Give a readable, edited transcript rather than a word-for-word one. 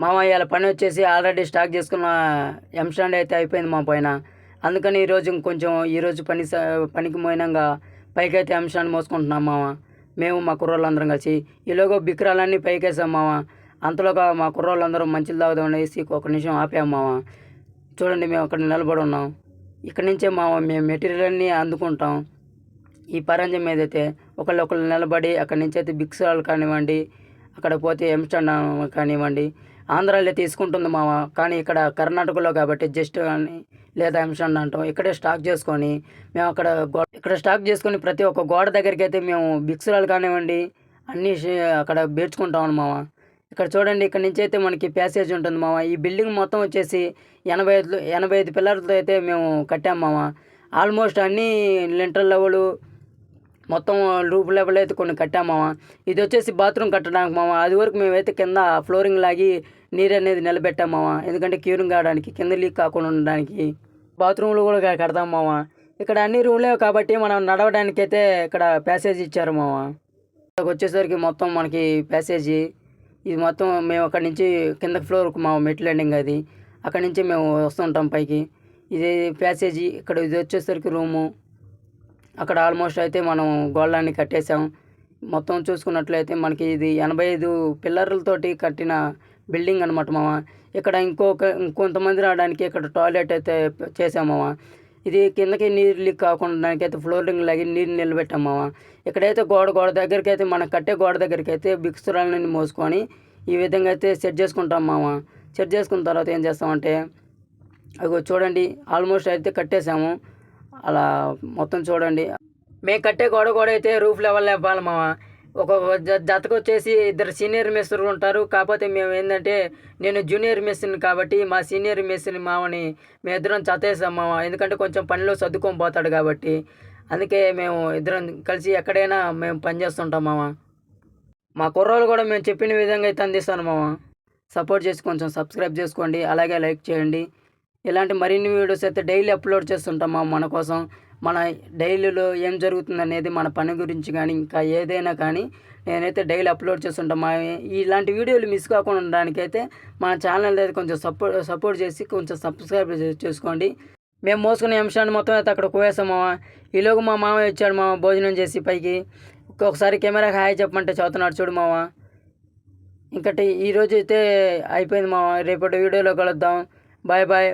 మామ ఇవాళ పని వచ్చేసి ఆల్రెడీ స్టాక్ చేసుకున్న ఎంస్టాండ్ అయితే అయిపోయింది మా పైన. అందుకని ఈరోజు ఇంకొంచెం ఈరోజు పనికి పోయినాక పైకైతే ఎంస్టాండ్ మోసుకుంటున్నాం మామ. మేము మా కుర్రోళ్ళందరం కలిసి ఈలోగా బిక్రాలన్నీ పైకేసాం మామ. అంతలోగా మా కుర్రోళ్ళందరూ మంచిలు తాగుదాం అనేసి ఒక నిమిషం ఆపాం మామ. చూడండి మేము అక్కడ నిలబడి ఉన్నాం. ఇక్కడి నుంచే మామ మేము మెటీరియల్ అన్నీ అందుకుంటాం. ఈ పరంజం మీదైతే ఒకళ్ళు నిలబడి అక్కడి నుంచి అయితే బిక్సరాలు కానివ్వండి, అక్కడ పోతే ఎంస్టాండ్ కానివ్వండి, ఆంధ్రాలో తీసుకుంటుంది మామ. కానీ ఇక్కడ కర్ణాటకలో కాబట్టి జస్ట్ కానీ లేదా ఎంస్టాండ్ అంటాం. ఇక్కడే స్టాక్ చేసుకొని మేము ఇక్కడ స్టాక్ చేసుకొని ప్రతి ఒక్క గోడ దగ్గరికి అయితే మేము బిక్సరాలు కానివ్వండి అన్నీ అక్కడ బేర్చుకుంటాం మామ. ఇక్కడ చూడండి, ఇక్కడ నుంచి అయితే మనకి ప్యాసేజ్ ఉంటుంది మామ. ఈ బిల్డింగ్ మొత్తం వచ్చేసి 85 పిల్లర్లతో అయితే మేము కట్టాం మామ. ఆల్మోస్ట్ అన్నీ లింటర్ లెవెలు మొత్తం రూఫ్ లెవెల్ అయితే కొన్ని కట్టాం మామ. ఇది వచ్చేసి బాత్రూమ్ కట్టడానికి మామ. అది వరకు మేమైతే కింద ఫ్లోరింగ్ లాగి నీరు అనేది నిలబెట్టాం మామ. ఎందుకంటే క్యూరింగ్ కావడానికి, కింద లీక్ కాకుండా ఉండడానికి. బాత్రూమ్లు కూడా కడతాం మామ. ఇక్కడ అన్ని రూమ్లే కాబట్టి మనం నడవడానికి అయితే ఇక్కడ ప్యాసేజ్ ఇచ్చారు మామ. ఇక్కడికి వచ్చేసరికి మొత్తం మనకి ప్యాసేజీ ఇది మొత్తం మేము అక్కడి నుంచి కింద ఫ్లోర్కు మా మెట్ ల్యాండింగ్ అది. అక్కడి నుంచి మేము వస్తుంటాం పైకి. ఇది ప్యాసేజీ. ఇక్కడ ఇది వచ్చేసరికి రూము. అక్కడ ఆల్మోస్ట్ అయితే మనం గోడలన్నీ కట్టేసాం. మొత్తం చూసుకున్నట్లయితే మనకి ఇది 85 పిల్లర్లతోటి కట్టిన బిల్డింగ్ అనమాట మామ. ఇక్కడ ఇంకొంతమంది రావడానికి ఇక్కడ టాయిలెట్ అయితే చేసాం మామ. ఇది కిందకి నీరు లీక్ కాకుండా దానికైతే ఫ్లోరింగ్ లాగి నీరు నిలబెట్టాం మామ. ఇక్కడైతే గోడ దగ్గరికి అయితే మనం కట్టే గోడ దగ్గరికి అయితే బిక్సురాలని మోసుకొని ఈ విధంగా అయితే సెట్ చేసుకుంటాం మామ. సెట్ చేసుకున్న తర్వాత ఏం చేస్తామంటే అగో చూడండి, ఆల్మోస్ట్ అయితే కట్టేసాము. అలా మొత్తం చూడండి. మేము కట్టే గోడ అయితే రూఫ్ లెవెల్ ఇవ్వాలి మామ. ఒక్కొక్క జతకు వచ్చేసి 2 సీనియర్ మేస్త్రులు ఉంటారు. కాకపోతే మేము ఏంటంటే నేను జూనియర్ మేస్త్రిని కాబట్టి మా సీనియర్ మేస్త్రిని మామని మేమిద్దరం జతేసాం మామ. ఎందుకంటే కొంచెం పనిలో సర్దుకొని పోతాడు కాబట్టి. అందుకే మేము ఇద్దరం కలిసి ఎక్కడైనా మేము పని చేస్తుంటాం మామ. మా కుర్రోళ్ళు కూడా మేము చెప్పిన విధంగా అయితే అందిస్తాను మామ. సపోర్ట్ చేసి కొంచెం సబ్స్క్రైబ్ చేసుకోండి, అలాగే లైక్ చేయండి. ఇలాంటి మరిన్ని వీడియోస్ అయితే డైలీ అప్లోడ్ చేస్తుంటాం మామ. మన కోసం మన డైలీలో ఏం జరుగుతుంది అనేది మన పని గురించి కానీ ఇంకా ఏదైనా కానీ నేనైతే డైలీ అప్లోడ్ చేస్తుంటాం. ఇలాంటి వీడియోలు మిస్ కాకుండా ఉండడానికైతే మన ఛానల్ అయితే కొంచెం సపోర్ట్ చేసి కొంచెం సబ్స్క్రైబ్ చేసుకోండి. మేము మోసుకునే అంశాన్ని మొత్తం అయితే అక్కడ కోవేసాం మామ. ఈలోగా మా మామ వచ్చాడు మామ భోజనం చేసి పైకి. ఒకసారి కెమెరాకి హాయ్ చెప్పమంటే చదువుతున్నాడు చూడు మామ. ఇంకటి ఈరోజు అయితే అయిపోయింది మామ. రేపటి వీడియోలో కలుద్దాం. Bye bye.